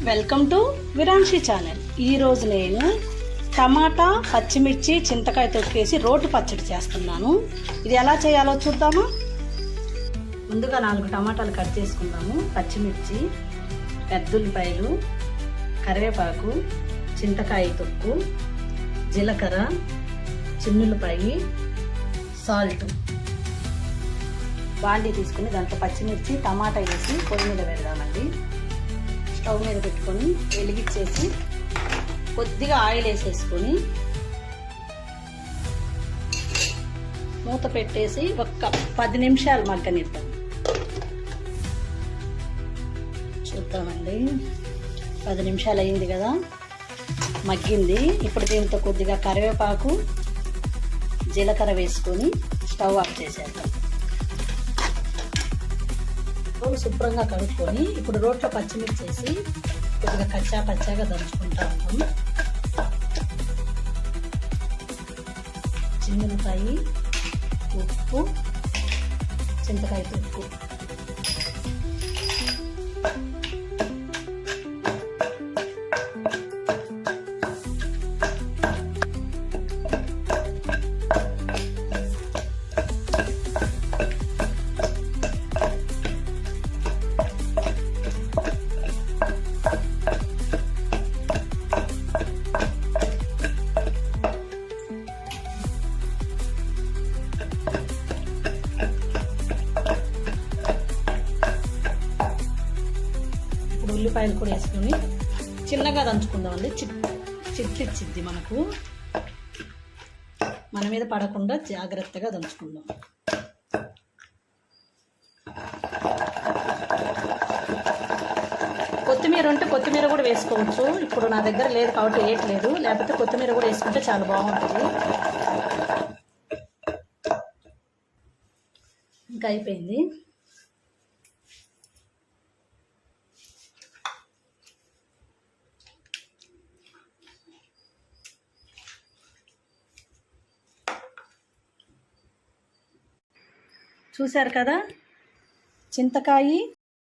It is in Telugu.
Welcome to విరాన్షి channel. ఈరోజు నేను టమాటా, పచ్చిమిర్చి, చింతకాయ తొక్కేసి రోటి పచ్చడి చేస్తున్నాను. ఇది ఎలా చేయాలో చూద్దామా? ముందుగా 4 టమాటాలు కట్ చేసుకుందాము. పచ్చిమిర్చి, పెద్దుల్లిపాయలు, కరివేపాకు, చింతకాయ తొక్కు, జీలకర్ర, చిన్నులపాయి, సాల్ట్. బాండీ తీసుకుని దాంట్లో పచ్చిమిర్చి, టమాటా వేసి పొయ్యి మీద పెడదామండి. స్టవ్ మీద పెట్టుకొని వెలిగించేసి కొద్దిగా ఆయిల్ వేసేసుకొని మూత పెట్టేసి ఒక్క 10 నిమిషాలు మగ్గనిద్దాం. చూద్దామండి, 10 నిమిషాలు అయింది కదా, మగ్గింది. ఇప్పుడు దీంతో కొద్దిగా కరివేపాకు, జీలకర్ర వేసుకొని స్టవ్ ఆఫ్ చేసేద్దాం. శుభ్రంగా కడుక్కొని ఇప్పుడు రోట్లో పచ్చిమిర్చి వేసి కొద్దిగా పచ్చాగా దంచుకుంటా ఉంటాం. చిన్నులపాయి, ఉప్పు, చింతకాయ తొక్కు. ఉల్లిపాయలు కూడా వేసుకొని చిన్నగా దంచుకుందామండి. చిట్లిచ్చిద్ది మనకు, మన మీద పడకుండా జాగ్రత్తగా దంచుకుందాం. కొత్తిమీర ఉంటే కొత్తిమీర కూడా వేసుకోవచ్చు. ఇప్పుడు నా దగ్గర లేదు కాబట్టి వేయట్లేదు, లేకపోతే కొత్తిమీర కూడా వేసుకుంటే చాలా బాగుంటుంది. ఇంకా అయిపోయింది. చూశారు కదా, చింతకాయ,